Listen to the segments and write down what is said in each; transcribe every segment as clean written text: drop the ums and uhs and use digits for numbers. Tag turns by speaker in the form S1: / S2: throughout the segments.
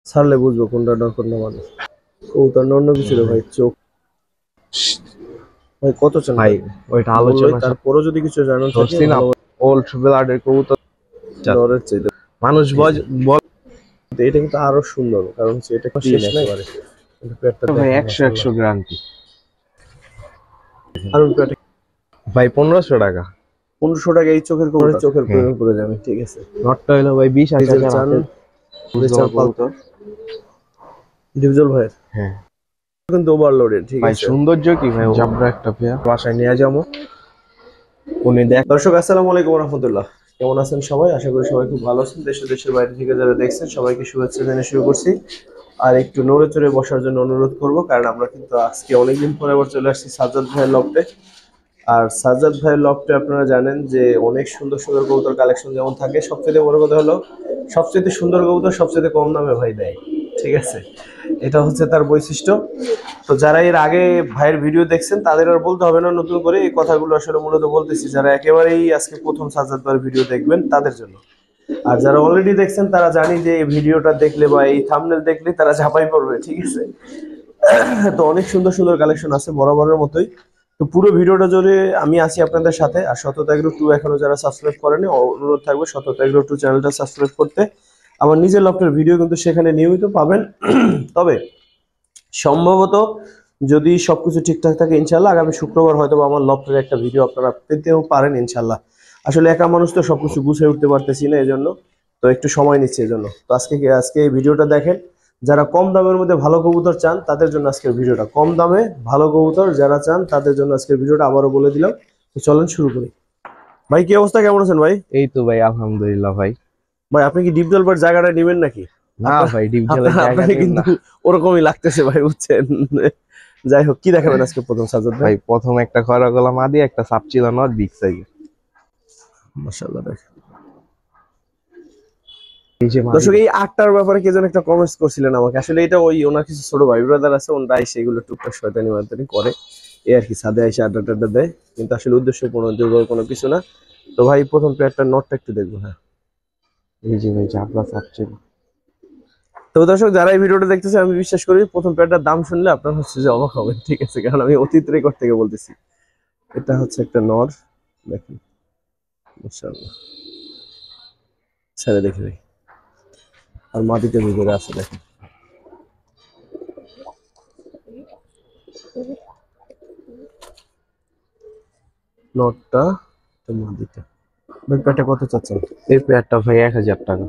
S1: ছাড়লে বুঝবো কোনটা ডর কোনটা মানুষ। কবুতর না অন্য কিছু রে ভাই, চোখ ভাই কত চান
S2: ভাই ওইটা আলোচনা
S1: তারপরও যদি কিছু জানার থাকে
S2: ধরছি না,
S1: ভালো।
S2: ওল্ড ব্লাডের কবুতর
S1: নরের চাইতে
S2: মানুষ বল
S1: এটা কিন্তু আরো সুন্দর, কারণ হচ্ছে এটা শেষ নাই একেবারে। কিন্তু পেটটা
S2: ভাই
S1: দেখেন
S2: 100
S1: মাশাআল্লাহ।
S2: 100 গ্যারান্টি
S1: আর ওই পেটে
S2: ভাই 1500 টাকা।
S1: 1500 টাকা এই চোখের কবুতর, চোখের প্রেমে পড়ে যাবে। ঠিক আছে,
S2: নটটা হলো ভাই 20
S1: ডিজেল
S2: হাজার
S1: চান,
S2: হাতে
S1: ডিজেল
S2: কবুতর।
S1: ডিজেল ভাই
S2: হ্যাঁ
S1: কিন্তু ওভারলোডেড। ঠিক
S2: ভাই
S1: আছে,
S2: সৌন্দর্য কি ভাই, জাবরা একটা পেয়ার বাসায় নিয়ে যাবো।
S1: উনি দেখ। দর্শক আসসালামু আলাইকুম রাহমাতুল্লাহ, কেমন আছেন সবাই? আশা করি সবাই খুব ভালো আছেন। দেশ ও দেশের বাইরে থেকে যারা দেখছেন সবাইকে শুভেচ্ছা জানিয়ে শুরু করছি। আর একটু নড়ে চড়ে বসার জন্য অনুরোধ করব, কারণ আমরা কিন্তু আজকে অনেকদিন পরে আবার চলে আসছি সাজ্জাদ ভাইয়ের লফটে। আর সাজ্জাদ ভাইয়ের লফটে আপনারা জানেন যে অনেক সুন্দর সুন্দর কবুতর কালেকশন যেমন থাকে, সবচেয়ে বড় কথা হলো সবচেয়ে সুন্দর কবুতর সবচেয়ে কম দামে ভাই দেয়। ঠিক আছে, এটা হচ্ছে তার বৈশিষ্ট্য। তো যারা এর আগে ভাইয়ের ভিডিও দেখছেন তাদের আর বলতে হবে না নতুন করে, এই কথাগুলো আসলে মূলত বলতেছি যারা একেবারেই আজকে প্রথম সাজ্জাদ ভাইয়ের ভিডিও দেখবেন তাদের জন্য। আর যারা অলরেডি দেখছেন তারা জানি যে এই ভিডিওটা দেখলে বা এই থাম্বনেল দেখলে তারা ঝাঁপাই পড়বে। ঠিক আছে, তো অনেক সুন্দর সুন্দর কালেকশন আছে বরাবরের মতোই। তো পুরো ভিডিওটা জুড়ে আমি আছি আপনাদের সাথে। আর সততা এগ্রো 2 এখনো যারা সাবস্ক্রাইব করেনি, অনুরোধ থাকবে সততা এগ্রো 2 চ্যানেলটা সাবস্ক্রাইব করতে। আমার নিজের লফটের ভিডিও কিন্তু সেখানে নিয়মিত পাবেন। তবে সম্ভবত যদি সবকিছু ঠিকঠাক থাকে ইনশাল্লাহ আগামী শুক্রবার হয়তো আমার লফটের একটা ভিডিও আপনারা পেতেও পারেন ইনশাল্লাহ। আসলে একা মানুষ তো সবকিছু গুছিয়ে উঠতে পারতেছি না, এই জন্য তো একটু সময় নিচ্ছে এই জন্য। তো আজকে এই ভিডিওটা দেখেন, যারা কম দামের মধ্যে ভালো কবুতর চান তাদের জন্য আজকের ভিডিওটা। কম দামে ভালো কবুতর যারা চান তাদের জন্য আজকের ভিডিওটা আবারও বলে দিলাম। তো চলেন শুরু করি। ভাই কি অবস্থা, কেমন আছেন ভাই?
S2: এই তো ভাই আলহামদুলিল্লাহ ভাই।
S1: ভাই আপনি কি ডিপ জলপার জায়গাটা নেবেন নাকি?
S2: না ভাই ডিপ জলের জায়গা
S1: আপনাকে
S2: নিন
S1: কিন্তু
S2: না
S1: ওরকমই লাগতেছে ভাই, বুঝছেন? যাই হোক, কি দেখাবেন আজকে প্রথম সাজ্জাদ ভাই?
S2: ভাই। প্রথম একটা খয়রা গলা মাদি, একটা সাপচিল নর বিগ সাইজ।
S1: মাশাআল্লাহ দেখেন।
S2: এই যে মাদি
S1: দর্শক এই আটটার ব্যাপারে কে যেন একটা কমেন্টস করছিলেন আমাকে। আসলে এটা ওই ওনার কিছু ছোট ভাই ব্রাদার আছে, ওনারা সেগুলো টুকটাক শয়তানি মাতানি করে, এই আর কি, ছাদে এসে আড্ডা টাড্ডা দেয়, কিন্তু আসলে উদ্দেশ্যপূর্ণ দুর্বল কোনো কিছু না। তো ভাই প্রথম পেয়ারটা নটটা একটু দেখবো। হ্যাঁ,
S2: এই যে ভাই জাবলা সাপচিল।
S1: তো দর্শক যারা এই ভিডিওটা দেখতেছে আমি বিশ্বাস করি প্রথম পেয়ারটার দাম শুনলে আপনার হচ্ছে যে অবাক হবেন। ঠিক আছে, কারণ আমি অতীত রেকর্ড থেকে বলতেছি। এটা হচ্ছে একটা নর, দেখেন মাশাআল্লাহ, ছেড়ে দেখি ভাই। আর মাটিতে ভিতরে আছে দেখেন। নটটা তো মাটিটা। ভাই পেয়ারটা কত চাচ্ছেন?
S2: এই পেয়ারটা ভাই 1000 টাকা।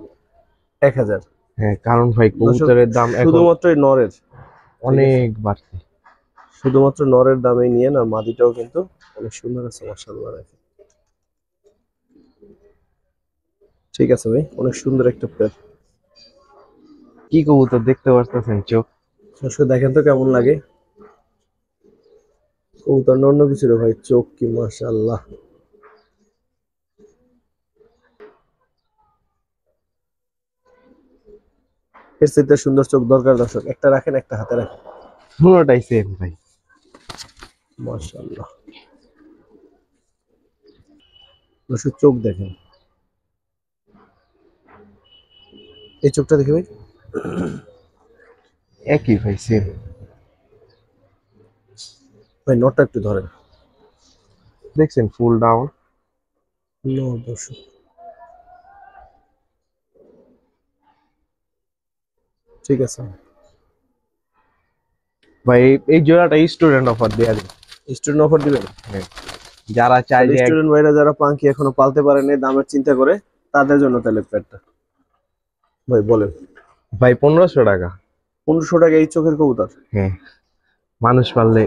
S1: 1000?
S2: হ্যাঁ, কারণ ভাই
S1: দর্শক
S2: কবুতরের দাম এখন
S1: শুধুমাত্র এই নরের,
S2: অনেক বাড়ছে।
S1: শুধুমাত্র নরের দামে নিয়ে না, মাদিটাও কিন্তু অনেক সুন্দর আছে মাশাআল্লাহ দেখেন। ঠিক আছে ভাই, অনেক সুন্দর একটা পেয়ার।
S2: কি কবুতর দেখতে পারতেছেন, চোখ
S1: দর্শক দেখেন তো কেমন লাগে। কবুতর না অন্য কিছু রে ভাই, চোখ কি মাশাআল্লাহ। এর চাইতে সুন্দর চোখ দরকার দর্শক? একটা রাখেন, একটা হাতে রাখেন।
S2: পুরোটাই সেম ভাই।
S1: মাশাআল্লাহ, দর্শক চোখ দেখেন, এই চোখটা দেখে ভাই।
S2: একই ভাই সেম।
S1: ভাই নটটা একটু ধরেন।
S2: দেখছেন ফুল ডাউন।
S1: নর দর্শক, ঠিক আছে
S2: ভাই এই জোড়াটা স্টুডেন্ট অফার দেয়া যায়।
S1: স্টুডেন্ট অফার দিবেন?
S2: হ্যাঁ, যারা চায় যে
S1: স্টুডেন্ট ভাইরা যারা পাঙ্কি এখনো পালতে পারেনি দামের চিন্তা করে, তাদের জন্য তাহলে পেটটা। ভাই বলেন।
S2: ভাই 1500 টাকা।
S1: 1500 টাকা এই চোখের কবুতর?
S2: হ্যাঁ, মানুষ পারলে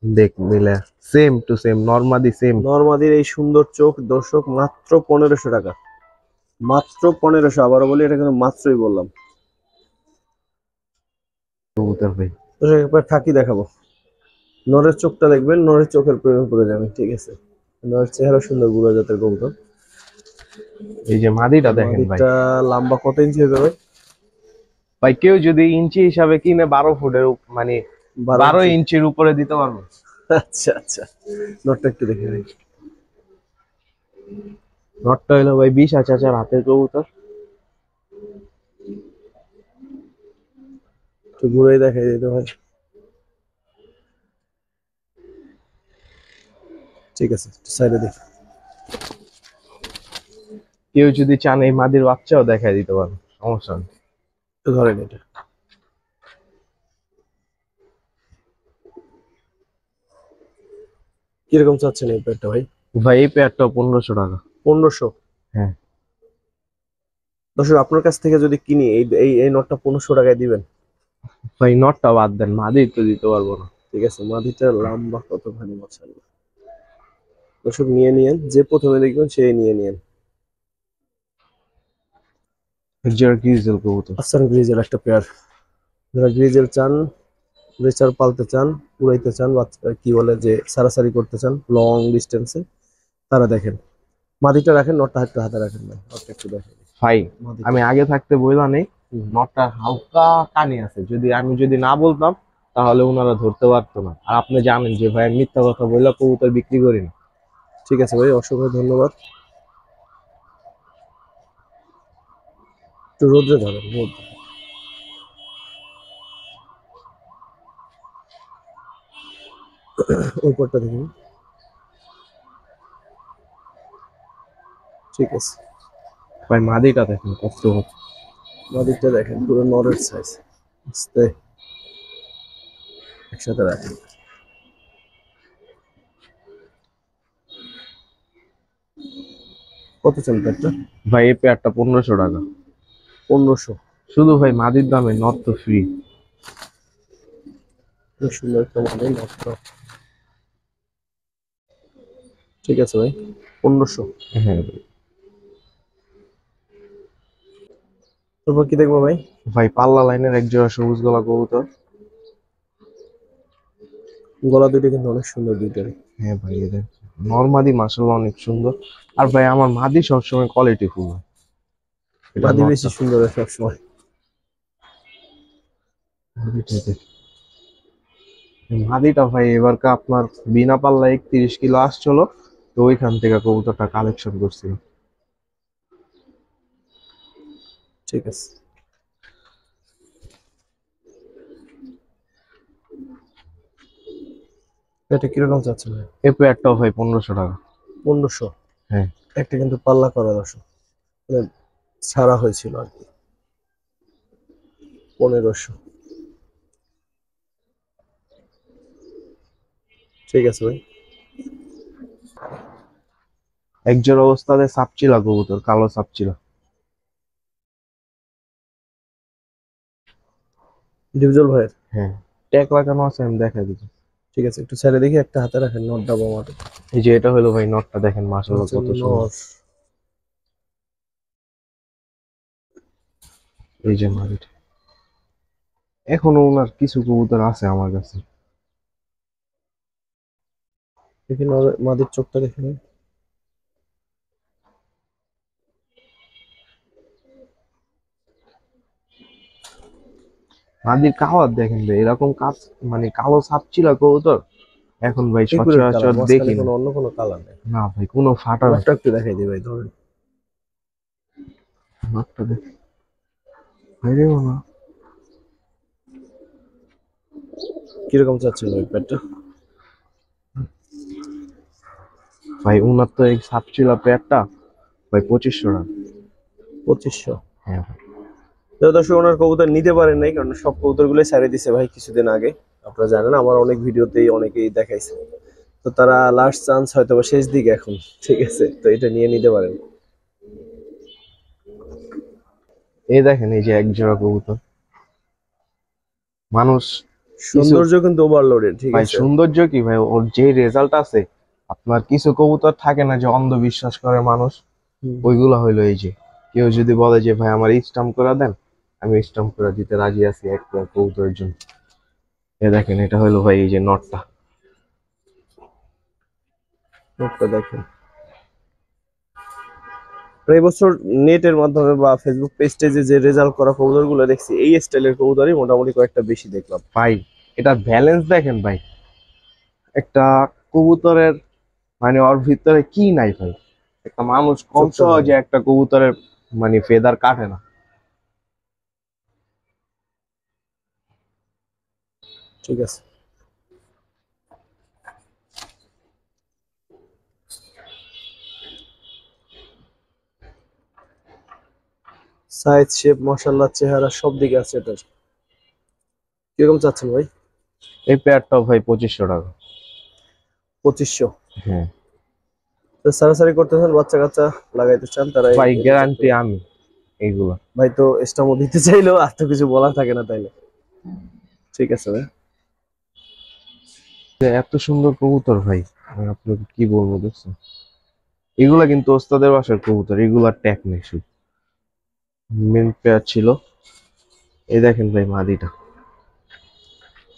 S2: দেখ মিলে সেম টু সেম নরমাদি সেম
S1: নরমাদির এই সুন্দর চোখ দর্শক মাত্র 1500 টাকা। মাত্র 1500, আবারও বলি এটা কিন্তু মাত্রই বললাম।
S2: কবুতর ভাই।
S1: দর্শক একবার থাকি দেখাবো। নরের চোখটা দেখবেন, নরের চোখের প্রেমে পড়ে যাবেন। ঠিক আছে, নরের চেহারা সুন্দর, বুড়ো জাতের কবুতর।
S2: এই যে মাদিটা দেখেন ভাই।
S1: মাদিটা লম্বা কত ইঞ্চি হবে ভাই?
S2: ভাই কেউ যদি ইঞ্চি হিসাবে কিনে 12 ফুটের মানে 12 ইঞ্চির উপরে দিতে পারবো।
S1: আচ্ছা আচ্ছা, নটটা একটু দেখে ভাই।
S2: নটটা হলো ভাই 20 হাজার হাতের কবুতর।
S1: একটু ঘুরে দেখাই দিতে ভাই। ঠিক আছে, সাইডে দেখ।
S2: কেউ যদি চান এই মাদির বাচ্চাও দেখাই দিতে পারবো, সমস্যা নেই।
S1: একটু ধরেন এটা। কিরকম চাচ্ছেন এই পেয়ারটা ভাই?
S2: ভাই এই পেয়ারটা 1500 টাকা।
S1: 1500?
S2: হ্যাঁ
S1: দর্শক আপনার কাছ থেকে যদি কিনি এই এই এই নটটা 1500 টাকায় দিবেন?
S2: ভাই, নটটা বাদ দেন, মাদি তো দিতে পারবো না।
S1: ঠিক আছে, মাদিটা লম্বা কত ভালো মাশাআল্লাহ। দর্শক নিয়ে নিয়েন, যে প্রথমে দেখবেন সেই নিয়ে নিয়েন।
S2: একজোড়া গ্রিজেল কবুতর।
S1: আফসান গ্রিজের একটা পেয়ার, যারা গ্রিজেল চান, রেচার পালতে চান, উড়াইতে চান, বাচ্চা কি বলে যে সারাসারি করতে চান লং ডিস্টেন্সে, তারা দেখেন। মাদিটা রাখেন, নটটা একটু হাতে রাখেন ভাই, নটটা একটু দেখেন
S2: ভাই
S1: মাদিটা।
S2: আমি আগে থাকতে বইলা নেই,
S1: হুম।
S2: নটটা হালকা কানি আছে, যদি না বলতাম তাহলে ওনারা ধরতে পারতো না। আর আপনি জানেন যে ভাই আমি মিথ্যা কথা বইলা কবুতর বিক্রি করি না।
S1: ঠিক আছে ভাই, অসংখ্য ধন্যবাদ। একটু রোদ্রে ধরেন, রোদ। উপরটা দেখুন। ঠিক আছে,
S2: ভাই মাদিটা দেখেন কষ্ট হচ্ছে।
S1: মাদিকটা দেখেন পুরো নরের সাইজ। আস্তে একসাথে রাখেন। কত চাল একটা?
S2: ভাই এই পেয়ারটা 1500 টাকা।
S1: 1500?
S2: শুধু ভাই মাদির দামে, নট তো ফ্রি।
S1: খুব সুন্দর একটা মাদি, নটটা। ঠিক আছে ভাই, 1500।
S2: হ্যাঁ ভাই।
S1: তারপর কি দেখবো ভাই?
S2: ভাই পাল্লা লাইনের এক জোড়া সবুজ গলা কবুতর।
S1: গলা দুটো কিন্তু অনেক সুন্দর দুইটারই।
S2: হ্যাঁ ভাই, এদের নরমাদি মাশাআল্লাহ অনেক সুন্দর। আর ভাই আমার মাদি সবসময় কোয়ালিটি ফুল হয়। এটা
S1: মাদি বেশি
S2: নটটা।
S1: সুন্দর হয় সবসময়।
S2: মাদিটা দেখ। মাদিটা ভাই এবারকা আপনার বিনা পাল্লা 31 কিলো আসছিল, তো ওইখান থেকে কবুতরটা কালেকশন করছিল।
S1: ঠিক আছে, এটা কিরকম চাচ্ছে ভাই?
S2: এই পেয়ারটাও ভাই 1500 টাকা।
S1: 1500?
S2: হ্যাঁ
S1: একটা কিন্তু পাল্লা করা দর্শক, মানে ছাড়া হয়েছিল আর কি। 1500। ঠিক আছে ভাই।
S2: এক জোড়া অবস্থাতে সাপচিলা কবুতর, কালো সাপচিলা।
S1: ডিপজল ভাইয়ের?
S2: হ্যাঁ, ট্যাগ লাগানো আছে, আমি দেখাই দিচ্ছি।
S1: ঠিক আছে, একটু ছেড়ে দেখি, একটা হাতে রাখেন, নট ডাবো মাঠে।
S2: এই যে এটা হলো ভাই নটটা, দেখেন মাশাআল্লাহ
S1: হচ্ছে
S2: কত সুন্দর।
S1: নর।
S2: এই যে মাদিটা, এখনো ওনার কিছু কবুতর আছে আমার কাছে।
S1: দেখি নরের মাদির চোখটা দেখে নিন।
S2: মাদির কাওয়ার দেখেন ভাই, এরকম কাজ মানে কালো সাপচিলা কবুতর এখন ভাই
S1: একুরেট কালার,
S2: সচরাচর
S1: মাঝখানে
S2: দেখি না।
S1: কোনো অন্য কোনো কালার নেই।
S2: না ভাই, কোনো ফাটা নাই।
S1: নটটা একটু দেখাই দিই ভাই, ধরেন।
S2: নটটা দেখ। আরে বাবা,
S1: কিরকম চাচ্ছেন ওই প্যাডটা?
S2: ভাই উনার তো এই সাপচিলা পেয়ারটা ভাই 2500 টাকা।
S1: 2500?
S2: হ্যাঁ ভাই।
S1: তো দর্শক ওনার কবুতর নিতে পারেন নাই, কারণ সব কবুতর গুলোই ছেড়ে দিছে ভাই কিছুদিন আগে। আপনারা জানেন, আমার অনেক ভিডিওতেই অনেকেই দেখাইছে। তো তারা লাস্ট চান্স হয়তো বা শেষ দিকে এখন। ঠিক আছে, তো এটা নিয়ে নিতে পারেন।
S2: এই দেখেন, এই যে এক জোড়া কবুতর। মানুষ কিছু
S1: সৌন্দর্য কিন্তু ওভারলোডেড। ঠিক
S2: ভাই
S1: আছে।
S2: সৌন্দর্য কি ভাই, ওর যে রেজাল্ট আছে, আপনার কিছু কবুতর থাকে না যে অন্ধবিশ্বাস করে মানুষ,
S1: হুম।
S2: ওইগুলা হইলো এই যে, কেউ যদি বলে যে ভাই আমার স্টাম্প করে দেন, আমি স্টাম্প করে দিতে রাজি আছি এক পেয়ার কবুতরের জন্য। এ দেখেন, এটা হইলো ভাই এই যে নটটা।
S1: নোটটা দেখেন। আর এই বছর নেটের মাধ্যমে বা ফেসবুক পেজে যে রেজাল্ট করা কবুতর গুলো দেখছি, এই স্টাইলের কবুতরই মোটামুটি কয়েকটা বেশি দেখলাম।
S2: ভাই এটার ব্যালেন্স দেখেন ভাই, একটা কবুতরের মানে ওর ভিতরে কি নাই ভাই, একটা মানুষ কম
S1: চোখটা
S2: সহজে
S1: দেখেন।
S2: একটা কবুতরের মানে ফেদার কাটে না।
S1: ঠিক আছে। সাইজ শেপ মাশাআল্লাহ চেহারা সব দিকে আছে এটার। কিরকম চাচ্ছেন ভাই?
S2: এই পেয়ারটাও ভাই 2500 টাকা।
S1: 2500?
S2: হ্যাঁ
S1: তো সারাসারি করতেছেন, বাচ্চা কাচ্চা লাগাইতে চান তারা
S2: ভাই, গ্যারান্টি আমি এইগুলা।
S1: ভাই তো স্টামও দিতে চাইলেও আর তো কিছু বলার থাকে না তাইলে। ঠিক আছে ভাই।
S2: যে এত সুন্দর কবুতর ভাই, আমি আপনাকে কি বলবো দেখছেন, এগুলা কিন্তু ওস্তাদের বাসার কবুতর, এগুলার ট্যাগ নেই, শুধু মেন পেয়ার ছিল। এই দেখেন ভাই মাদিটা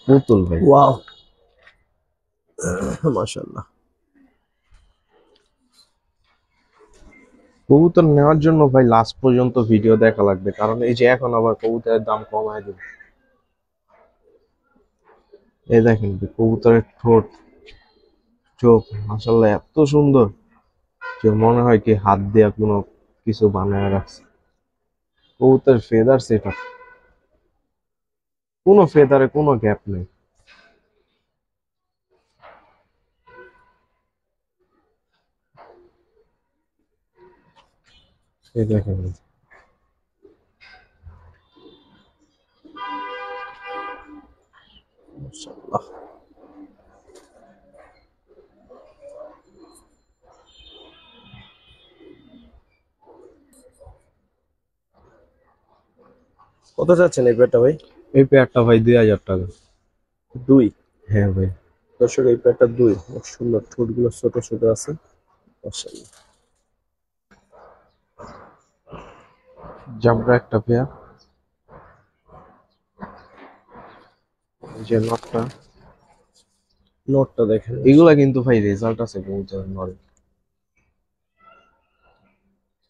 S2: পুতুল ভাই।
S1: ওয়াও মাশাআল্লাহ।
S2: কবুতর নেওয়ার জন্য ভাই লাস্ট পর্যন্ত ভিডিও দেখা লাগবে, কারণ এই যে এখন আবার কবুতরের দাম কমায় দেবে। এই দেখেন ভাই, কবুতরের ঠোঁট, চোখ মাশাআল্লাহ এত সুন্দর যে মনে হয় কি হাত দিয়ে কোনো কিছু বানায় রাখছে। কবুতর ফেদার সেটা, কোনো ফেদারে কোনো গ্যাপ নেই। এই দেখেন ভাই।
S1: মাশাআল্লাহ। কত চাচ্ছেন এই পেয়ারটা ভাই?
S2: এই পেয়ারটা ভাই 2000 টাকা।
S1: 2?
S2: হ্যাঁ ভাই।
S1: দর্শক এই পেয়ারটা 2, খুব সুন্দর, ঠোঁটগুলো ছোট ছোট আছে মাশাআল্লাহ।
S2: জাবরা একটা পেয়ার, এই যে নটটা।
S1: নোটটা দেখেন,
S2: এগুলা কিন্তু ভাই রেজাল্ট আছে কবুতরের নরে।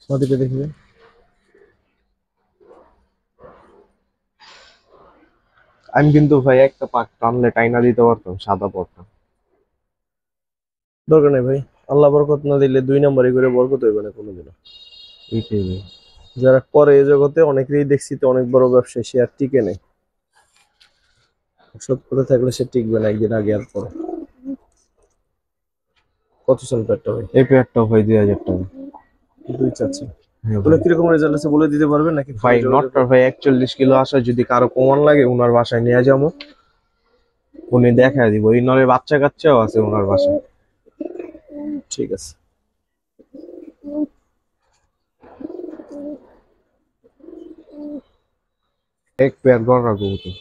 S1: মাটিতে দেখবেন।
S2: আমি কিন্তু ভাই একটা পাক টানলে টাইনা দিতে পারতাম, সাদা পটটা।
S1: দরকার নেই ভাই, আল্লাহ বরকত না দিলে 2 নাম্বারই করে বরকত হইবে না কোনোদিনও।
S2: এইটাই ভাই।
S1: যারা করে এই জগতে অনেকেরই দেখছি তো অনেক বড় ব্যবসায়ী, সে আর টিকে নেই। সৎ পথে থাকলে সে টিকবে না একদিন, আগে আর পরে। কত চান পেয়ারটা ভাই?
S2: এই পেয়ারটাও ভাই 2000 টাকা।
S1: 2 চাচ্ছেন?
S2: হ্যাঁ
S1: বলে
S2: ভাই।
S1: কিরকম রেজাল্ট আছে বলে দিতে পারবেন নাকি
S2: ভাই
S1: ফোনে যোগাযোগ
S2: নটটার ভাই 41 কিলো আসা, যদি কারো প্রমাণ লাগে ওনার বাসায় নিয়ে যাবো, উনি দেখা দিব। এই নরের বাচ্চা কাচ্চাও আছে ওনার বাসায়।
S1: ঠিক আছে।
S2: এক পেয়ার গড়া কবুতর।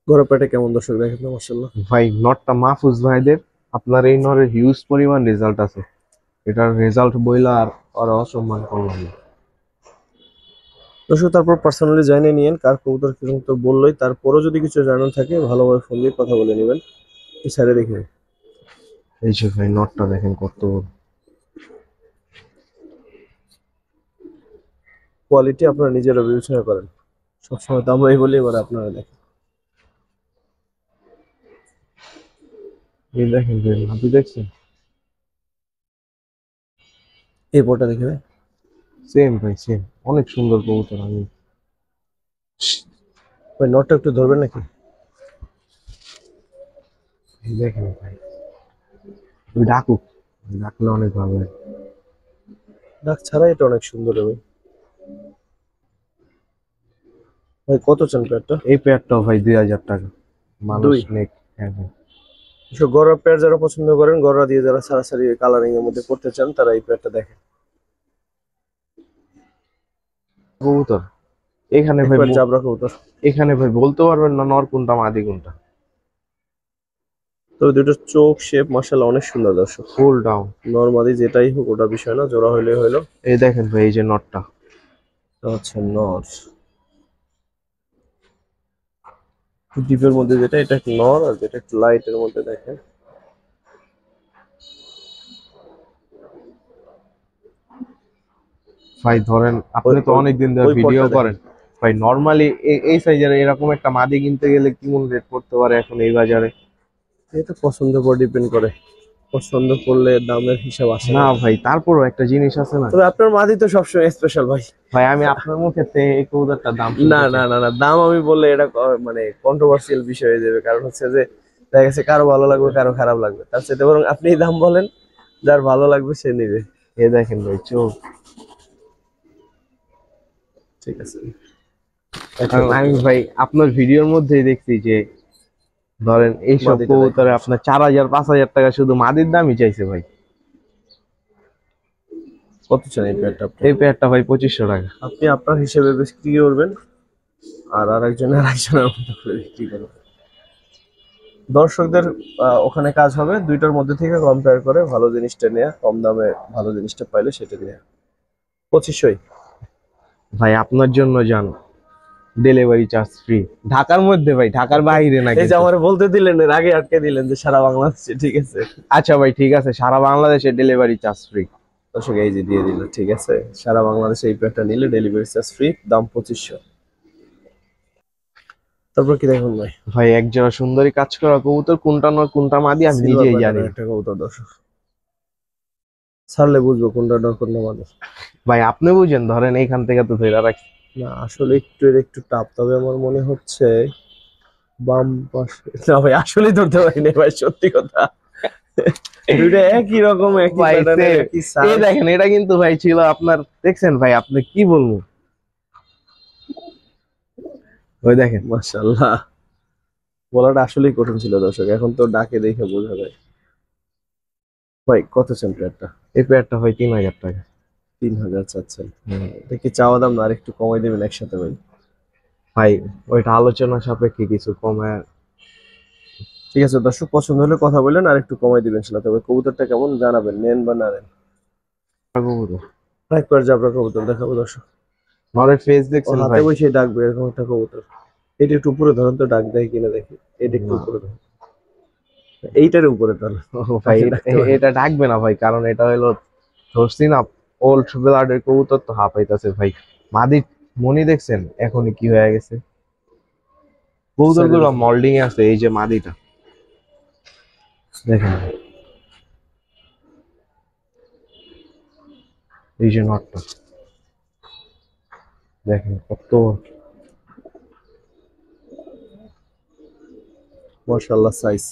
S1: ঘোড়া পেটে কেমন দর্শক দেখেন তো মাশাআল্লাহ।
S2: ভাই নটটা মাহফুজ ভাইদের, আপনার এই নরের হিউজ পরিমাণ রেজাল্ট আছে। এটার রেজাল্ট বইলা আর ওরা অসম্মান করলাম না।
S1: দর্শক তারপর পার্সোনালি জানিয়ে নিয়েন কার কবুতর কিরকম, তো বললোই, তারপরও যদি কিছু জানার থাকে ভালোভাবে ফোন দিয়ে কথা বলে নেবেন। এই সাইডে দেখে
S2: এই যে ভাই নটটা দেখেন কত বড়।
S1: কোয়ালিটি আপনারা নিজেরা বিবেচনা করেন, সবসময় তো আমরাই বলি, এবার আপনারা দেখেন।
S2: এই দেখেন ভাই, আপনি দেখছেন
S1: এই পোটা দেখে ভাই।
S2: সেম ভাই সেম, অনেক সুন্দর কবুতর। আমি
S1: ভাই নটটা একটু ধরবেন নাকি?
S2: এই দেখেন ভাই, ওই ডাকুক, ডাকলে অনেক ভালো লাগে।
S1: ডাক ছাড়া এটা অনেক সুন্দর ভাই। ভাই কত চান পেয়ারটা?
S2: এই পেয়ারটাও ভাই 2000 টাকা। মানুষ
S1: 2?
S2: নেক। হ্যাঁ ভাই।
S1: এসব গড়া পেয়ার যারা পছন্দ করেন, গড়া দিয়ে যারা সারাসারি কালারিং এর মধ্যে করতে চান, তারা এই পেয়ারটা দেখেন।
S2: কবুতর এখানে ভাই
S1: একবার জাবরা কবুতর।
S2: এখানে ভাই বলতে পারবেন না নর কোনটা মাদি কোনটা।
S1: তবে দুটো চোখ শেপ মাশাআল্লাহ অনেক সুন্দর দর্শক।
S2: ফুল ডাউন।
S1: নরমালি যেটাই হোক ওটা বিষয় না, জোড়া হইলে হইলো।
S2: এই দেখেন ভাই, এই যে নটটা।
S1: আচ্ছা নর, ডিপের মধ্যে যেটা, এটা একটু নর, আর যেটা একটু লাইটের মধ্যে দেখেন।
S2: ভাই ধরেন আপনি তো অনেকদিন ধরে
S1: ওই
S2: ভিডিও
S1: পটটা
S2: করেন ভাই, নরমালি এই সাইজের এরকম একটা মাদি কিনতে গেলে কেমন রেট পড়তে পারে এখন এই বাজারে?
S1: এটা পছন্দের উপর ডিপেন্ড করে। পছন্দ করলে দামের হিসাব আসে
S2: না
S1: না।
S2: ভাই, তারপরও একটা জিনিস আছে না
S1: তবে আপনার মাদি তো সবসময় স্পেশাল ভাই।
S2: ভাই, আমি আপনার মুখে এই কবুতরটার দাম
S1: না
S2: শুনতে
S1: না
S2: চাই।
S1: না না, দাম আমি বললে এটা মানে কন্ট্রোভার্সিয়াল বিষয় হয়ে যাবে, কারণ হচ্ছে যে দেখা গেছে কারো ভালো লাগবে কারো খারাপ লাগবে, তার সাথে বরং আপনি দাম বলেন, যার ভালো লাগবে সে নিবে।
S2: এ দেখেন ভাই চোখ।
S1: ঠিক আছে।
S2: কারণ আমি ভাই আপনার ভিডিওর মধ্যেই দেখছি যে ধরেন এইসব
S1: মাদিটা
S2: কবুতরে
S1: দেখেন।
S2: আপনার 4,000 5,000 টাকা শুধু মাদির দামই চাইছে ভাই।
S1: কত চান এই পেয়ারটা আপনি?
S2: এই পেয়ারটা ভাই 2500 টাকা।
S1: আপনি আপনার হিসেবে বিক্রি করবেন, আর আরেকজনের মতো করে বিক্রি করবেন। দর্শকদের ওখানে কাজ হবে দুইটার মধ্যে থেকে কম্পেয়ার করে ভালো জিনিসটা নেওয়া, কম দামে ভালো জিনিসটা পাইলে সেটা নেওয়া। 2500।
S2: ভাই আপনার জন্য যান, ডেলিভারি চার্জ ফ্রি। ঢাকার মধ্যে ভাই, ঢাকার বাইরে না
S1: এই যে
S2: কিন্তু।
S1: আমার বলতে দিলেন, এর আগে আটকে দিলেন যে সারা বাংলাদেশে, ঠিক আছে।
S2: আচ্ছা ভাই ঠিক আছে, সারা বাংলাদেশে ডেলিভারি চার্জ ফ্রি।
S1: দর্শক এই যে দিয়ে দিল, ঠিক আছে। সারা বাংলাদেশে এই প্যাকটা নিলে ডেলিভারি চার্জ ফ্রি, দাম 2500। তারপর কি দেখুন ভাই?
S2: ভাই একজোড়া সুন্দরী কাজ করা কবুতর, কোনটা নয় কোনটা মাদি আমি
S1: সিলভার
S2: নিজেই জানি
S1: প্যাটার্নের
S2: না।
S1: একটা কবুতর দর্শক, ছাড়লে বুঝবো কোনটা নর কোনটা মাদি।
S2: ভাই আপনি বুঝেন, ধরেন এইখান থেকে তো ধরে রাখছি।
S1: না আসলে একটু টাপ, তবে আমার মনে হচ্ছে বাম পাশে। না ভাই আসলেই ধরতে পারিনি ভাই, সত্যি কথা। দুইটা একই রকম, একই
S2: ভাই
S1: প্যাটার্নের,
S2: same।
S1: একই
S2: এই
S1: সাইজ।
S2: দেখেন এটা কিন্তু ভাই ছিল আপনার, দেখছেন ভাই আপনি কি বলবো, ওই দেখেন।
S1: মাশাআল্লাহ, বলাটা আসলেই কঠিন ছিল দর্শক, এখন তো ডাকে দেখে বোঝা যায়। ভাই কত চান প্লেয়ারটা?
S2: এই পেয়ারটা ভাই 3,000 টাকা।
S1: 3000 চাচ্ছেন? এটা কি চাওয়া দাম না, আর একটু কমাই দেবেন একসাথে ভাই?
S2: ভাই ওইটা আলোচনা সাপেক্ষে কিছু কমে।
S1: ঠিক আছে দর্শক, পছন্দ হলে কথা বললেন, আর একটু কমাই দিবেন সেটা। তবে কবুতরটা কেমন জানাবেন, নেন বা না নেন। একবার জাবরা কবুতর দেখাবো দর্শক,
S2: নরের ফেস
S1: ও
S2: দেখছেন
S1: হাতে
S2: ভাই?
S1: বসে ডাকবে এরকম একটা কবুতর। এটা একটু উপরে ধরেন তো, ডাক দেয় কিনা দেখি। এটা একটু
S2: না।
S1: উপরে ধরেন, এইটার উপরে ধরেন।
S2: ভাই
S1: ডাকতে পারে।
S2: এটা ডাকবে না ভাই, কারণ এটা হলো ধরছি না, ওল্ড ব্লাডের কবুতর তো হাঁপাইতেছে ভাই। মাদি মনি দেখছেন এখনই কি হয়ে গেছে, কবুতর গুলো মল্ডিং এ আছে। এই যে মাদিটা দেখেন, এই যে নটটা দেখেন কত।
S1: মাশাআল্লাহ সাইজ।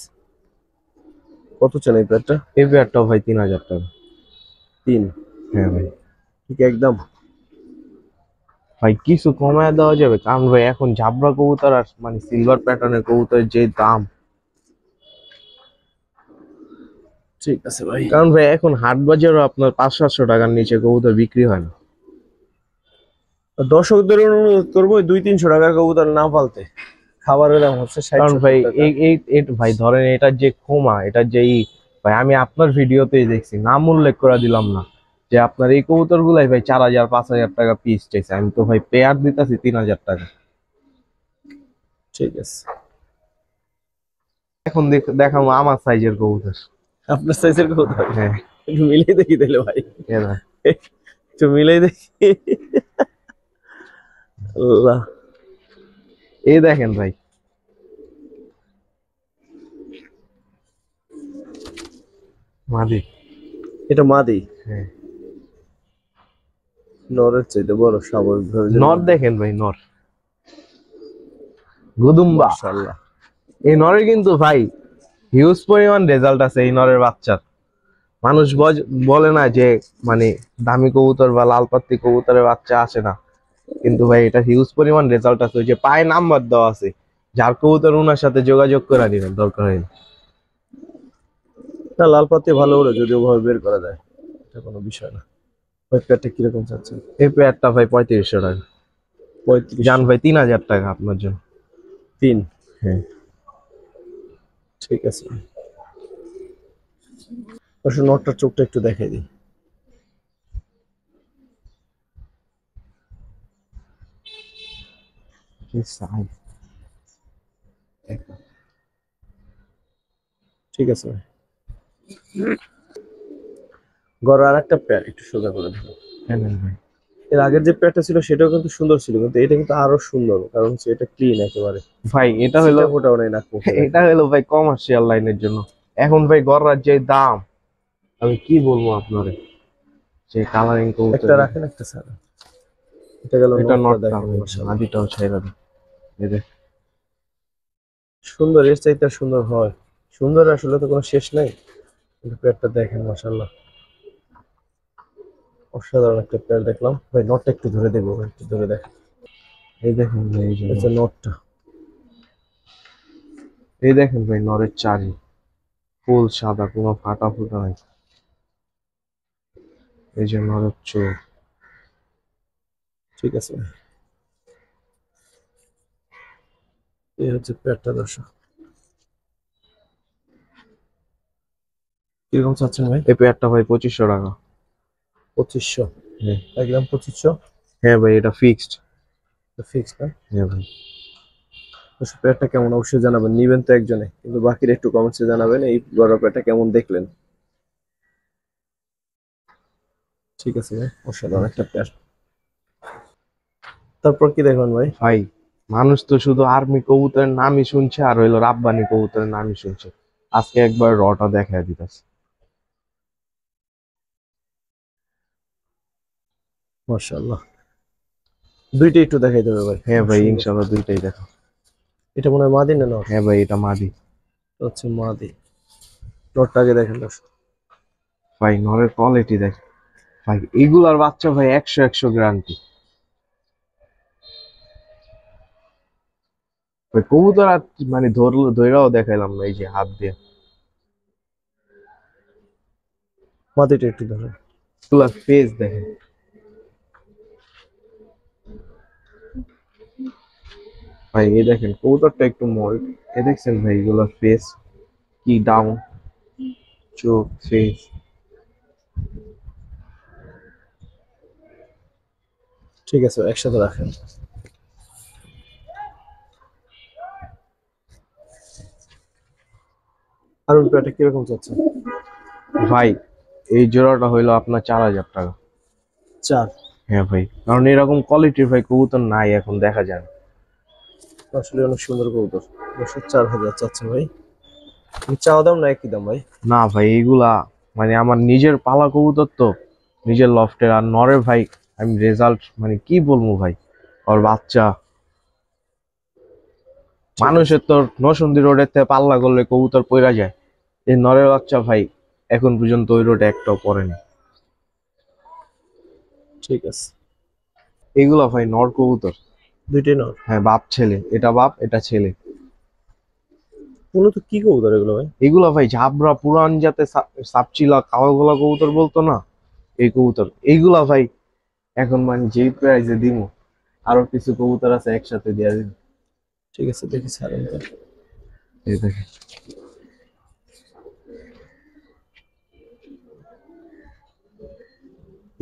S1: কত চান এই প্লেটটা?
S2: এই পেয়ারটাও ভাই 3,000 টাকা।
S1: 3?
S2: হ্যাঁ ভাই।
S1: ঠিক একদম।
S2: ভাই কিছু কমায় দেওয়া যাবে, কারণ ভাই এখন জাবরা কবুতর আর মানে সিলভার প্যাটার্নের কবুতরের যে দাম,
S1: ঠিক আছে ভাই।
S2: কারণ ভাই এখন হাট বাজারও আপনার 500-700 টাকার নিচে কবুতর বিক্রি হয় না।
S1: দর্শকদের অনুরোধ করবো 200-300 টাকার কবুতর না পালতে। খাবারের দাম হচ্ছে 60
S2: কারণ
S1: 70
S2: ভাই
S1: টাকা।
S2: এই ভাই ধরেন এটার যে খোমা, এটার যে ভাই আমি আপনার ভিডিওতেই দেখছি, নাম উল্লেখ করে দিলাম না, যে আপনার এই কবুতর গুলাই ভাই 4,000 5,000 টাকা পিস চাইছে। আমি তো ভাই পেয়ার দিতেছি 3,000 টাকা।
S1: ঠিক আছে,
S2: এখন দেখাবো আমার সাইজের কবুতর।
S1: আপনার সাইজের কবুতর
S2: হ্যাঁ
S1: একটু মিলিয়ে দেখি তাহলে ভাই,
S2: এরা।
S1: একটু মিলিয়ে দেখি। আল্লাহ,
S2: এই দেখেন ভাই, মাদি।
S1: এটা মাদি?
S2: হ্যাঁ
S1: নরের চাইতে বড় স্বাভাবিকভাবে।
S2: নর দেখেন ভাই, নর গুদুম্বা।
S1: মাশাআল্লাহ।
S2: এই নরের কিন্তু ভাই হিউজ পরিমাণ রেজাল্ট আছে এই নরের বাচ্চার। মানুষ বলে না যে মানে দামি কবুতর বা লাল পাত্তি কবুতরের বাচ্চা আসে না, কিন্তু ভাই এটা হিউজ পরিমাণ রেজাল্ট আছে। ওই যে পায়ে নাম্বার দেওয়া আছে, যার কবুতর ওনার সাথে যোগাযোগ করে দিবেন দরকার হলে।
S1: না লাল পাতি ভালো হলে যদি ওভাবে বের করা যায়, এটা কোনো বিষয় না। ওই প্যাটটা কিরকম চাচ্ছেন?
S2: এই পেয়ারটা ভাই 3500 টাকা।
S1: 35?
S2: জান ভাই 3,000 টাকা আপনার জন্য।
S1: 3?
S2: হ্যাঁ
S1: ঠিক আছে। আসলে নটটার চোখটা একটু দেখাই দিই। ঠিক আছে ভাই। গড় আর একটা প্যাট একটু সোজা করে দিল।
S2: ভাই।
S1: এর আগের যে প্যাটটা ছিল সেটাও কিন্তু সুন্দর ছিল, কিন্তু এটা কিন্তু আরো সুন্দর, কারণ হচ্ছে এটা ক্লিন একেবারে।
S2: ভাই এটা হলো
S1: ফোটাও নেই নাক মুখে।
S2: এটা হলো ভাই কমার্শিয়াল লাইনের জন্য। এখন ভাই গড়ার যে দাম, আমি কি বলবো আপনারে, যে কালারিং কবুতর।
S1: একটা রাখেন, একটা ছাড়েন। এটা গেল
S2: এটা
S1: নটটা,
S2: নটটা,
S1: দেখেন মাশাআল্লাহ
S2: মাদিটাও ছেড়ে দিন। এই দেখ,
S1: সুন্দর, এর চাইতে আর সুন্দর হয়। সুন্দর আসলে তো কোনো শেষ নাই। কিন্তু পেয়ারটা দেখেন মাশাআল্লাহ, অসাধারণ একটা পেয়ার দেখলাম ভাই। নটটা একটু ধরে দেখবো ভাই, একটু ধরে দেখ।
S2: এই দেখেন ভাই, এই যে
S1: এই যে নটটা,
S2: এই দেখেন ভাই, নরের চারি ফুল সাদা, কোনো ফাটা ফুটা নাই। এই যে নরের চোখ।
S1: ঠিক আছে ভাই। এই হচ্ছে পেয়ারটা দর্শক। কিরকম চাচ্ছেন ভাই?
S2: এই পেয়ারটা ভাই 2500 টাকা।
S1: 2500?
S2: হ্যাঁ।
S1: একদম 2500?
S2: হ্যাঁ ভাই, এটা ফিক্সড।
S1: ফিক্স না?
S2: হ্যাঁ ভাই।
S1: দর্শক পেয়ারটা কেমন অবশ্যই জানাবেন, নিবেন তো একজনে, কিন্তু বাকিরা একটু কমেন্টসে জানাবেন এই বড় পেয়ারটা কেমন দেখলেন। ঠিক আছে ভাই, অসাধারণ একটা পেয়ার। তারপর কি দেখবেন ভাই?
S2: ভাই মানুষ তো শুধু আর্মি কবুতরের নামই শুনছে, আর হইলো রাব্বানি কবুতরের নামই শুনছে। আজকে একবার রটা দেখায় দিতেছে।
S1: মাশাআল্লাহ, দুইটাই একটু দেখাই দেবে ভাই,
S2: হ্যাঁ
S1: খুব
S2: ভাই,
S1: সুন্দর।
S2: ইনশাল্লাহ দুইটাই দেখো।
S1: এটা মনে হয় মাদি না নর?
S2: হ্যাঁ ভাই, এটা মাদি।
S1: এটা হচ্ছে মাদি। নরটা আগে দেখেন দর্শক।
S2: ভাই নরের কোয়ালিটি দেখ ভাই, এগুলার বাচ্চা ভাই 100 গ্যারান্টি। ভাই কবুতর আর মানে ধৈরাও দেখাইলাম না, এই যে হাত দিয়ে।
S1: মাদিটা একটু ধরেন।
S2: এগুলার ফেস দেখেন ভাই, এই দেখেন কবুতরটা একটু মল্ট। এ দেখছেন ভাই, এগুলার ফেস কি ডাউন, চোখ, ফেস।
S1: ঠিক আছে, একসাথে রাখেন। আর ওই পেয়ারটা কিরকম চাচ্ছেন?
S2: ভাই এই জোড়াটা হইলো আপনার 4000 টাকা।
S1: 4?
S2: হ্যাঁ ভাই, কারণ এরকম কোয়ালিটির ভাই কবুতর নাই, এখন দেখা যায় না।
S1: আসলে অনেক সুন্দর কবুতর। 4,000 চাচ্ছেন ভাই? চাওয়া দাম না একই দাম ভাই?
S2: না ভাই, এগুলা মানে আমার নিজের পালা কবুতর তো, নিজের লফটের। আর নরের ভাই আমি রেজাল্ট মানে কি বলবো ভাই, ওর বাচ্চা। মানুষের তো নরসিংদী রোডের থেকে পাল্লা করলে কবুতর পইরা যায়, এই নরের বাচ্চা ভাই এখন পর্যন্ত ওই রোডে একটাও পড়েনি।
S1: ঠিক আছে।
S2: এগুলা ভাই নর কবুতর।
S1: দুইটাই নর?
S2: হ্যাঁ, বাপ ছেলে, এটা বাপ এটা ছেলে।
S1: মূলত কি কবুতর এগুলো ভাই?
S2: এগুলা ভাই ঝাবরা পুরান জাতে সাপচিলা কালো গোলা কবুতর বলতো না, এই কবুতর। এইগুলা ভাই এখন মানে যেই প্রাইজে দিমু, আরো কিছু কবুতর আছে একসাথে দিয়া দিন।
S1: ঠিক আছে, দেখি ছাড়েন তো।
S2: এই দেখেন,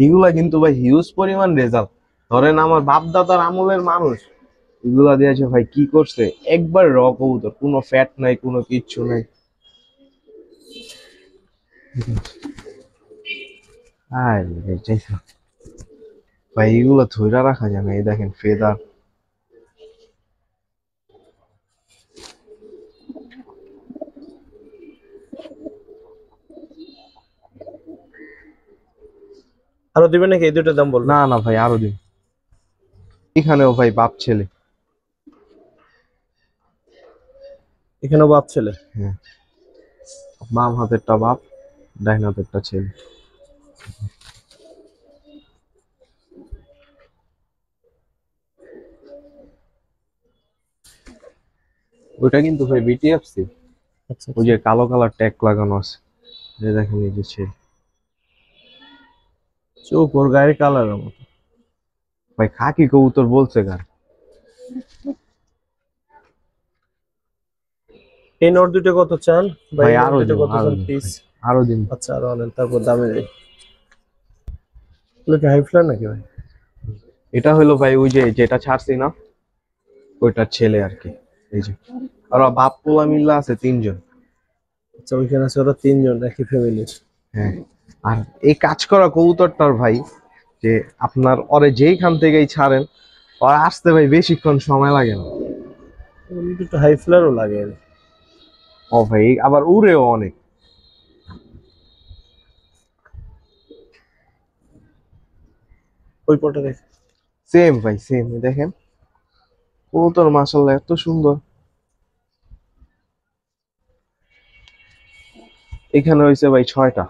S2: এগুলা কিন্তু ভাই হিউজ পরিমাণ রেজাল্ট। ধরেন আমার বাপ দাদার আমলের মানুষ এগুলা দিয়েছে ভাই, কি করছে একবার র কবুতর, কোনো ফ্যাট নাই, কোনো কিচ্ছু নাই। আয় রে, যাইছে। ভাই এগুলা ধইরা রাখা যায় না। এই দেখেন ফেদার।
S1: আরো দিবেন নাকি? এই দুটোর দাম বলবেন?
S2: না না ভাই, আরো দিন। এখানেও ভাই বাপ ছেলে।
S1: এখানেও বাপ ছেলে?
S2: হ্যাঁ, বাম হাতেরটা বাপ, ডাইন হাতেরটা ছেলে। ওইটা কিন্তু ভাই বিটিএফসি।
S1: আচ্ছা
S2: ওই
S1: আচ্ছা।
S2: যে কালো কালার ট্যাগ লাগানো আছে, এই দেখেন এই যে ছেলে।
S1: চোখ ওর গায়ের কালারের মতো।
S2: ভাই খাকি কবুতর বলছে কার?
S1: এই নর দুটো কত চান ভাই?
S2: ভাই
S1: এই নর
S2: আরো
S1: দুটো
S2: দিন,
S1: কত
S2: আরো
S1: চান
S2: দিন
S1: পিস?
S2: ভাই, আরো দিন।
S1: আচ্ছা, আরো আনেন, তারপর দামে যাই। এগুলো কি হাই ফ্লার নাকি ভাই?
S2: এটা হলো ভাই ওই যে যেটা ছাড়ছি না, ওইটার ছেলে আর কি। এই যে আর ওর বাপ পোলা মিল্লা আছে 3 জন।
S1: আচ্ছা, ওইখানে আছে ওরা 3 জন একই ফ্যামিলির।
S2: হ্যাঁ, আর এই কাজ করা কবুতরটার ভাই, যে আপনার ওরে যেইখান থেকেই ছাড়েন, ওর আসতে ভাই বেশিক্ষণ সময় লাগে না।
S1: একটু হাই ফ্লারও লাগে।
S2: ও ভাই আবার উড়েও অনেক।
S1: ওই পটে দেখ।
S2: সেম ভাই সেম, দেখেন কবুতর মাশাআল্লাহ এত সুন্দর। এখানে হয়েছে ভাই 6টা।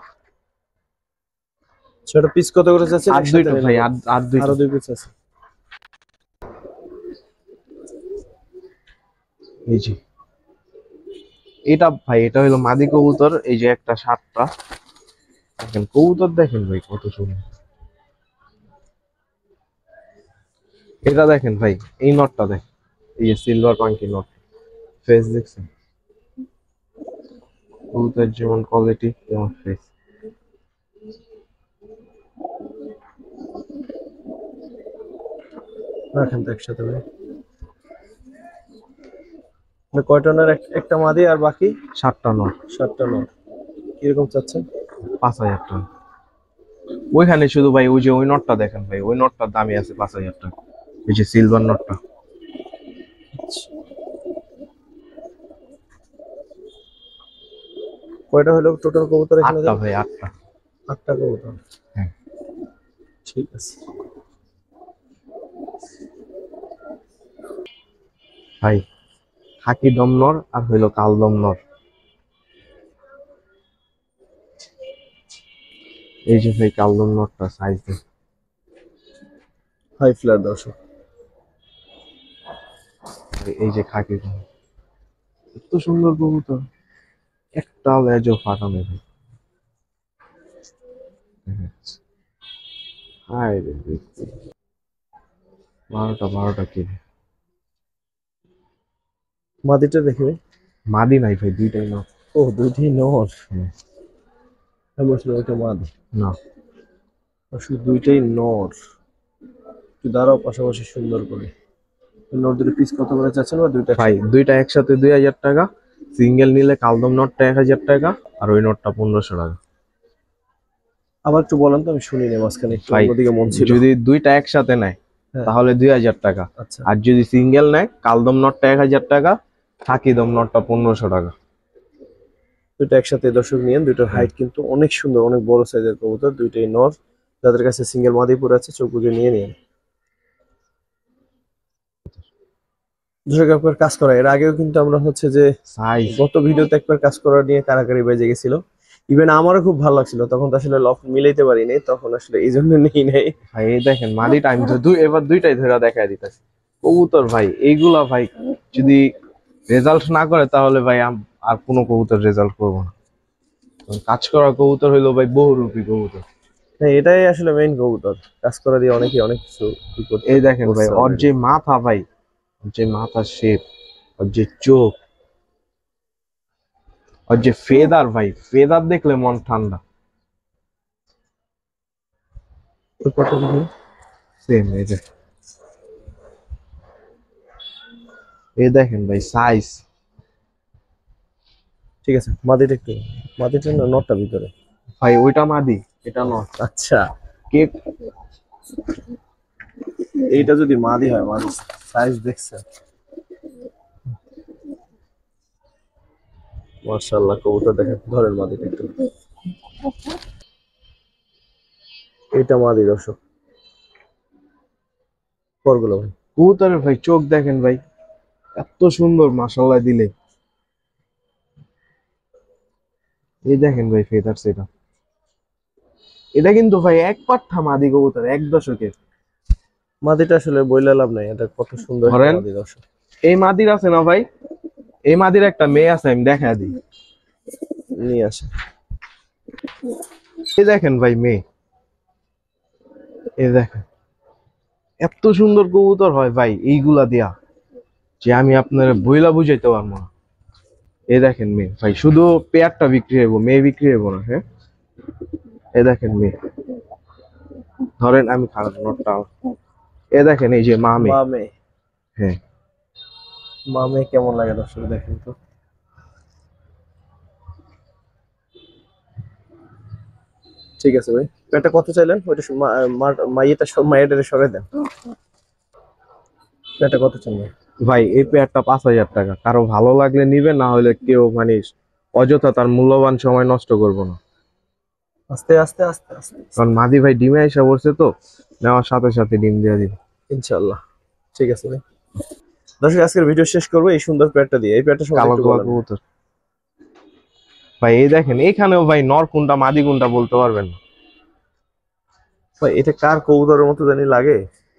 S1: সেটা পিস কত করে চাচ্ছেন
S2: আর
S1: একসাথে
S2: দুইটা
S1: নিলে?
S2: ভাই, আর দুইটা।
S1: আরো 2 পিস আছে।
S2: এই যে এটা ভাই, এটা হলো মাদি কবুতর। এই যে একটা 7টা। দেখেন কবুতর, দেখেন ভাই কত সুন্দর। এটা দেখেন ভাই, এই নটটা দেখেন, এই যে সিলভার পাঙ্কি নট, ফেস দেখছেন কবুতর যেমন কোয়ালিটি তেমন ফেস।
S1: রাখেন তো একসাথে ভাই। মানে কয়টা নর? একটা মাদি আর বাকি
S2: 7টা নট,
S1: 7টা নর। কিরকম চাচ্ছেন?
S2: 5,000 টাকা। ওইখানে শুধু ভাই ওই যে ওই নটটা দেখেন ভাই, ওই নটটার দামই আছে 5,000 টাকা। এই যে সিলভার নটটা।
S1: কয়টা হলো টোটাল কবুতর এখানে?
S2: 8টা ভাই, 8টা।
S1: 8টা কবুতর।
S2: হ্যাঁ
S1: ঠিক আছে
S2: ভাই, খাকি দম নর আর হইলো কাল দম নর। এই যে ভাই কাল দম নরটা সাইজ দেখ।
S1: হাই ফ্লার দর্শক।
S2: এই যে খাকি দম, এত সুন্দর কবুতর, একটা লেজও ফাটা নেই ভাই। হাই রে দেখতে। 12টা কি
S1: মাদিটা দেখবে।
S2: মাদি নাই ভাই, দুইটাই নর।
S1: ও দুইটাই নর।
S2: হুম,
S1: আমি বলছিলাম ওইটা মাদি।
S2: না
S1: আসলে দুইটাই নর। একটু দাঁড়াও পাশাপাশি সুন্দর করে। নর দুটো পিস কত করে চাচ্ছেন বা দুইটা
S2: ভাই,
S1: একসাথে?
S2: দুইটা একসাথে 2,000 টাকা। সিঙ্গেল নিলে কালদম নটটা 1,000 টাকা, আর ওই নটটা 1500 টাকা।
S1: আবার একটু বলেন তো, আমি শুনিনি মাঝখানে, একটু
S2: ভাই
S1: অন্যদিকে মন ছিল।
S2: যদি দুইটা একসাথে নেয়
S1: হ্যাঁ।
S2: তাহলে 2,000 টাকা।
S1: আচ্ছা।
S2: আর যদি সিঙ্গেল নেয় কালদম নটটা 1,000 টাকা, থাকি দম নটটা 1500 টাকা।
S1: দুইটা একসাথে দর্শক নিয়েন। দুইটার হাইট কিন্তু অনেক সুন্দর, অনেক বড় সাইজের কবুতর। দুইটাই নর। যাদের কাছে সিঙ্গেল মাদিপুর আছে চোখ বুজে নিয়ে নিন। দর্শক একবার কাজ করা, এর আগেও কিন্তু আমরা হচ্ছে যে
S2: সাইজ
S1: গত ভিডিওতে একবার কাজ করা নিয়ে কারাকারি বেজে গেছিল। ইভেন আমারও খুব ভালো লাগছিল, তখন তো আসলে লক মিলাইতে পারিনি, তখন আসলে এই জন্য নেই নাই।
S2: ভাই, এই দেখেন মাদি টাইম তো এবার দুইটাই ধরে দেখায় দিতেছে কবুতর ভাই। এইগুলা ভাই যদি রেজাল্ট না করে তাহলে ভাই আর কোনো কবুতর রেজাল্ট করবো না। কারণ কাজ করা কবুতর হইলো ভাই বহুরূপী কবুতর।
S1: হ্যাঁ, এটাই আসলে মেইন কবুতর। কাজ করা দিয়ে অনেকে অনেক কিছু
S2: এই দেখেন ভাই,
S1: করছে
S2: ওর
S1: already।
S2: যে মাথা ভাই, ওর যে মাথার শেপ, ওর যে চোখ, ওর যে ফেদার ভাই, ফেদার দেখলে মন ঠান্ডা।
S1: ওই কত দেখি।
S2: সেম এই যে, এই দেখেন ভাই সাইজ।
S1: ঠিক আছে, মাদিটা একটু, মাদিটা না নটটা ভিতরে।
S2: ভাই ওইটা মাদি, এটা নয়।
S1: আচ্ছা,
S2: কে
S1: এইটা যদি মাদি হয়, মাদি সাইজ দেখছেন? মাশাআল্লাহ, কবুতর দেখেন, ধরেন মাদিটা একটু। এটা মাদি দর্শক, পরগুলো ভাই।
S2: কবুতরের ভাই চোখ দেখেন ভাই, এত সুন্দর মাশাআল্লাহ দিলে। এই দেখেন ভাই ফেদার সেটা। এটা কিন্তু ভাই এক পাঠা মাদি কবুতর, 1 দশকের।
S1: মাদিটা আসলে বইলে লাভ নাই, এটা কত সুন্দর একটা
S2: ধরেন
S1: মাদি দর্শক।
S2: এই মাদির আছে না ভাই, এই মাদির একটা মেয়ে আছে, আমি দেখা দিই।
S1: নিয়ে আসে।
S2: এই দেখেন ভাই মেয়ে, এই দেখেন এত সুন্দর কবুতর হয় ভাই এইগুলা দিয়া, যে আমি আপনার বইলা বুঝাইতে পারবো না। এই দেখেন মেয়ে ভাই, শুধু পেয়ারটা বিক্রি হইব, মেয়ে বিক্রি হইব না। হ্যাঁ, এই দেখেন মেয়ে। ধরেন আমি খারাপ নোটটা, এই দেখেন এই যে মা মেয়ে।
S1: মামে,
S2: হ্যাঁ,
S1: মামে কেমন লাগে দর্শক দেখেন তো। ঠিক আছে ভাই, এটা কত চাইলেন? ওইটা মাইয়েটা সব মাইয়েটা সরাই দেন। এটা কত চাইলেন?
S2: ভাই এই পেয়ারটা 5,000 টাকা। কারো ভালো লাগলে নিবে, না হলে কেউ মানে অযথা তার মূল্যবান সময় নষ্ট করবো না।
S1: আস্তে আস্তে আস্তে আস্তে,
S2: কারণ মাদি ভাই ডিমে এসে পড়ছে তো, নেওয়ার সাথে সাথে ডিম দিয়ে দিবে।
S1: ইনশাল্লাহ। ঠিক আছে ভাই। দর্শক আজকের ভিডিও শেষ করবো এই সুন্দর পেয়ারটা দিয়ে। এই পেয়ারটা সম্বন্ধে
S2: কালো
S1: একটু
S2: গোয়া
S1: বলেন।
S2: কবুতর ভাই, এই দেখেন এখানেও ভাই নর কোনটা মাদি কোনটা বলতে পারবেন না।
S1: ভাই এটা কার কবুতরের মতো জানি লাগে।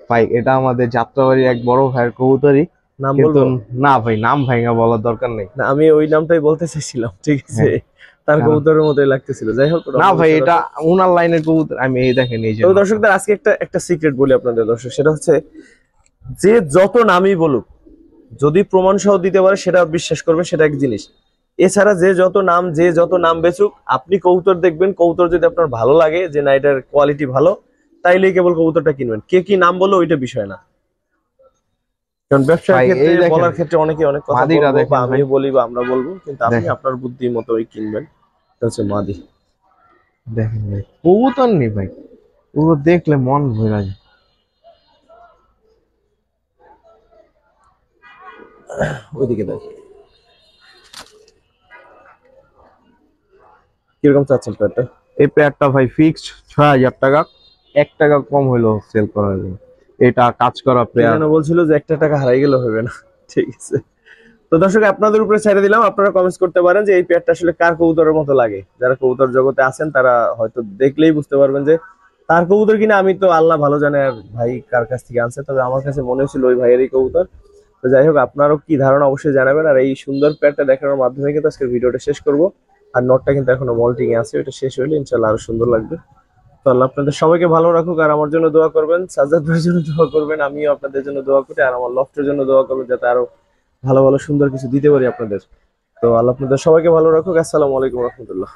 S2: ভাই এটা আমাদের যাত্রাবাড়ির এক বড় ভাইয়ের কবুতরই,
S1: নাম
S2: কিন্তু
S1: বলবো
S2: না ভাই নাম ভাইঙ্গা বলার দরকার নেই।
S1: না, আমি ওই নামটাই বলতে চাইছিলাম, ঠিক আছে।
S2: হ্যাঁ,
S1: তার
S2: কারণ
S1: কবুতরের মতোই লাগতেছিল, যাই হোক ওটা
S2: না
S1: অন্য
S2: ভাই
S1: বিষয়।
S2: এটা উনার লাইনের কবুতর। আমি এই দেখেন এই যে
S1: তবে দর্শকদের আজকে একটা একটা সিক্রেট বলি আপনাদের দর্শক, সেটা হচ্ছে যে যত নামই বলুক, যদি প্রমাণ সহ দিতে পারে সেটা বিশ্বাস করবেন, সেটা এক জিনিস। এছাড়া যে যত নাম বেচুক, আপনি কবুতর দেখবেন, কবুতর যদি আপনার ভালো লাগে যে না এটার কোয়ালিটি ভালো, তাইলেই কেবল কবুতরটা কিনবেন। কে কি নাম বললো ওইটা বিষয় না। কারণ ব্যবসার
S2: ভাই
S1: ক্ষেত্রে
S2: এই দেখেন
S1: বলার ক্ষেত্রে অনেকে অনেক কথা
S2: মাদিটা
S1: বলবো, বা
S2: দেখেন
S1: আমি
S2: ভাই,
S1: বলি বা আমরা বলবো, কিন্তু আপনি
S2: দেখেন
S1: আপনার বুদ্ধি মতো ওই কিনবেন। এটা হচ্ছে মাদি।
S2: দেখেন ভাই কবুতর নেই ভাই, কবুতর দেখলে মন ভরে যায়।
S1: ওইদিকে দেখ কিরকম চাচ্ছেন প্যাডটা।
S2: এই পেয়ারটা ভাই ফিক্সড 6,000 টাকা, 1 টাকা কম হইলো সেল করা যাবে। এটা কাজ করা
S1: কে
S2: পেয়ার।
S1: যেন বলছিল যে একটা টাকা হারাই গেলে হবে না। ঠিক আছে। তো দর্শক আপনাদের উপরে ছেড়ে দিলাম, আপনারা কমেন্টস করতে পারেন যে এই পেয়ারটা আসলে কার কবুতরের মতো লাগে। যারা কবুতর জগতে আছেন তারা হয়তো দেখলেই বুঝতে পারবেন যে তার কবুতর কিনা। আমি তো আল্লাহ ভালো জানে আর ভাই কার কাছ থেকে আনছে, তবে আমার কাছে মনে হচ্ছিল ওই ভাইয়েরই কবুতর। তো যাই হোক, আপনারও কি ধারণা অবশ্যই জানাবেন। আর এই সুন্দর পেয়ারটা দেখানোর মাধ্যমে কিন্তু আজকের ভিডিওটা শেষ করব। আর নটটা কিন্তু এখনো মল্টিং এ আছে, ওটা শেষ হইলে ইনশাল্লাহ আরো সুন্দর লাগবে। তো আল্লাহ আপনাদের সবাইকে ভালো রাখুক, আর আমার জন্য দোয়া করবেন, সাজ্জাদ ভাইয়ের জন্য দোয়া করবেন, আমিও আপনাদের জন্য দোয়া করি, আর আমার লফটের জন্য দোয়া করবেন, যাতে আরো ভালো ভালো সুন্দর কিছু দিতে পারি আপনাদের। তো আল্লাহ আপনাদের সবাইকে ভালো রাখুক। আসসালামু আলাইকুম রহমতুল্লাহ।